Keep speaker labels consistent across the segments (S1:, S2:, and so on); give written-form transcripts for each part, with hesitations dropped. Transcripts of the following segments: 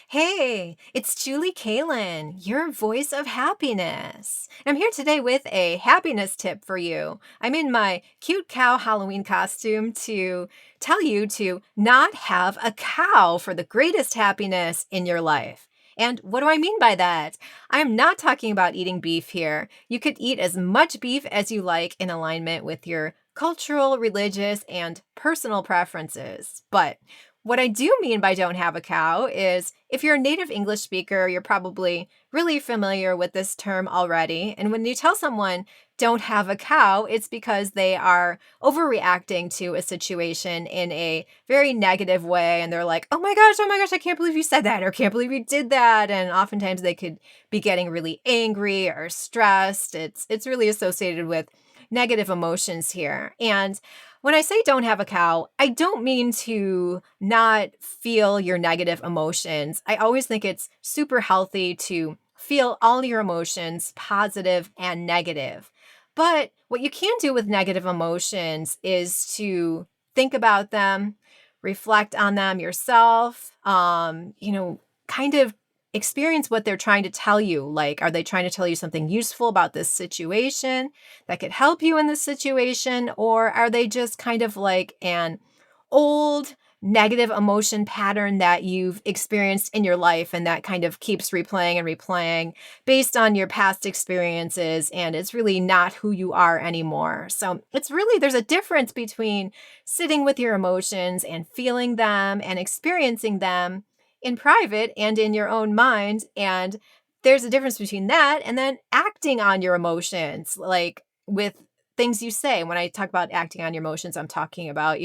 S1: Hey, it's Julie Kalen, your voice of happiness. I'm here today with a happiness tip for you. I'm in my cute cow Halloween costume to tell you to not have a cow for the greatest happiness in your life. And what do I mean by that? I'm not talking about eating beef here. You could eat as much beef as you like in alignment with your cultural, religious, and personal preferences. But what I do mean by don't have a cow is if you're a native English speaker, you're probably really familiar with this term already. And when you tell someone don't have a cow, it's because they are overreacting to a situation in a very negative way. And they're like, oh my gosh, I can't believe you said that or can't believe you did that. And oftentimes they could be getting really angry or stressed. It's really associated with negative emotions here. And when I say don't have a cow, I don't mean to not feel your negative emotions. I always think it's super healthy to feel all your emotions, positive and negative. But what you can do with negative emotions is to think about them, reflect on them yourself, kind of experience what they're trying to tell you. Like, are they trying to tell you something useful about this situation that could help you in this situation? Or are they just kind of like an old negative emotion pattern that you've experienced in your life and that kind of keeps replaying and replaying based on your past experiences, and it's really not who you are anymore. So it's really, there's a difference between sitting with your emotions and feeling them and experiencing them in private and in your own mind. And there's a difference between that and then acting on your emotions, like with things you say. When I talk about acting on your emotions, I'm talking about,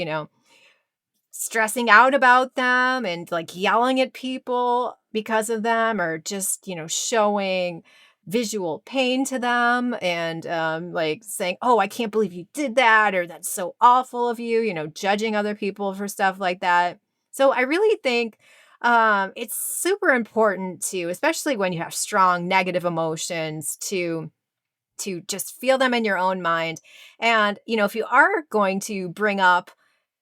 S1: stressing out about them and like yelling at people because of them, or just, showing visual pain to them and like saying, oh, I can't believe you did that, or that's so awful of you, judging other people for stuff like that. So I really think it's super important to, especially when you have strong negative emotions, to just feel them in your own mind. And if you are going to bring up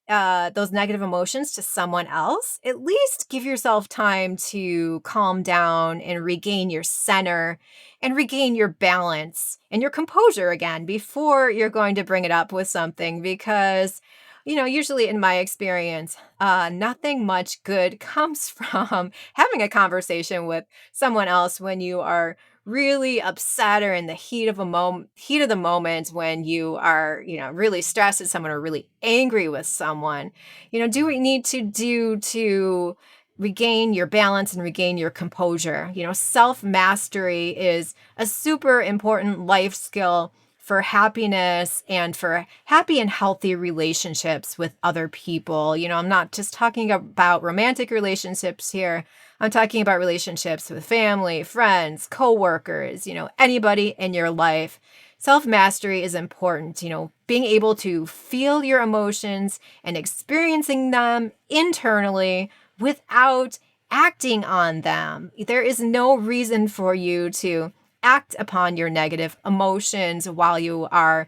S1: those negative emotions to someone else, at least give yourself time to calm down and regain your center and regain your balance and your composure again before you're going to bring it up with something. Because, usually in my experience, nothing much good comes from having a conversation with someone else when you are really upset or in the heat of the moment, when you are, really stressed at someone or really angry with someone. Do what you need to do to regain your balance and regain your composure. Self mastery is a super important life skill for happiness and for happy and healthy relationships with other people. I'm not just talking about romantic relationships here. I'm talking about relationships with family, friends, coworkers, anybody in your life. Self mastery is important, being able to feel your emotions and experiencing them internally without acting on them. There is no reason for you to act upon your negative emotions while you are,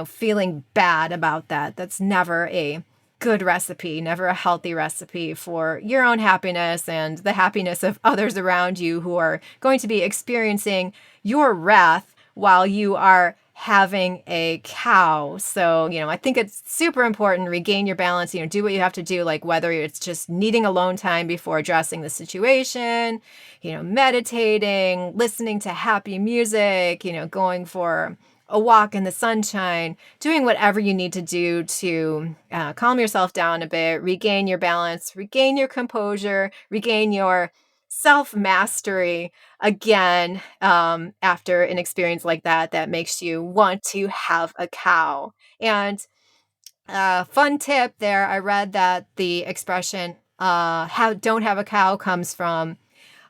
S1: feeling bad about that. That's never a good recipe, never a healthy recipe for your own happiness and the happiness of others around you who are going to be experiencing your wrath while you are having a cow. So, I think it's super important, regain your balance, do what you have to do, like whether it's just needing alone time before addressing the situation, meditating, listening to happy music, going for a walk in the sunshine, doing whatever you need to do to calm yourself down a bit, regain your balance, regain your composure, regain your self mastery again, after an experience like that makes you want to have a cow. And fun tip there, I read that the expression don't have a cow comes from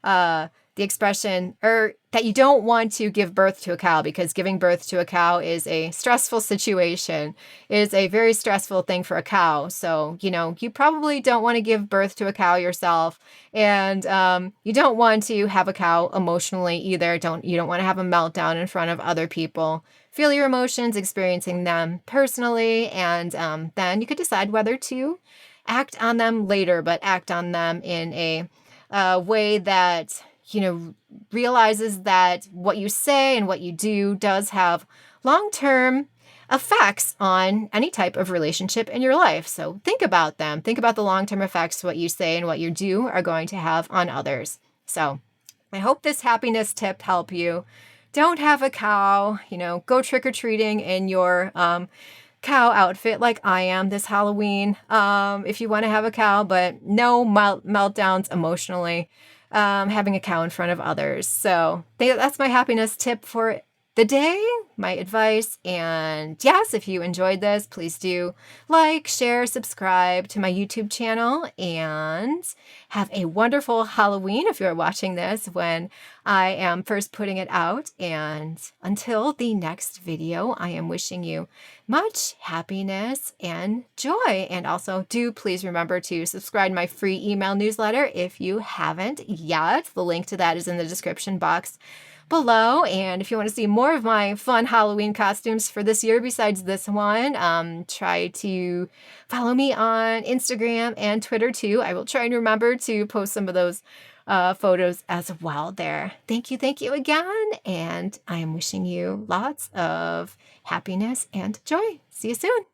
S1: uh, the expression, or that you don't want to give birth to a cow, because giving birth to a cow is a stressful situation, is a very stressful thing for a cow. So, you probably don't want to give birth to a cow yourself. And you don't want to have a cow emotionally either. You don't want to have a meltdown in front of other people. Feel your emotions, experiencing them personally, and then you could decide whether to act on them later, but act on them in a a way that, realizes that what you say and what you do does have long-term effects on any type of relationship in your life. So think about them. Think about the long-term effects what you say and what you do are going to have on others. So I hope this happiness tip help you. Don't have a cow, go trick-or-treating in your cow outfit like I am this Halloween, if you want to have a cow, but no meltdowns emotionally, having a cow in front of others. So that's my happiness tip for the day, my advice. And yes, if you enjoyed this, please do like, share, subscribe to my YouTube channel, and have a wonderful Halloween if you're watching this when I am first putting it out. And until the next video, I am wishing you much happiness and joy. And also, do please remember to subscribe to my free email newsletter if you haven't yet. The link to that is in the description box below. And if you want to see more of my fun Halloween costumes for this year besides this one, try to follow me on Instagram and Twitter too. I will try and remember to post some of those photos as well there. Thank you again, and I am wishing you lots of happiness and joy. See you soon.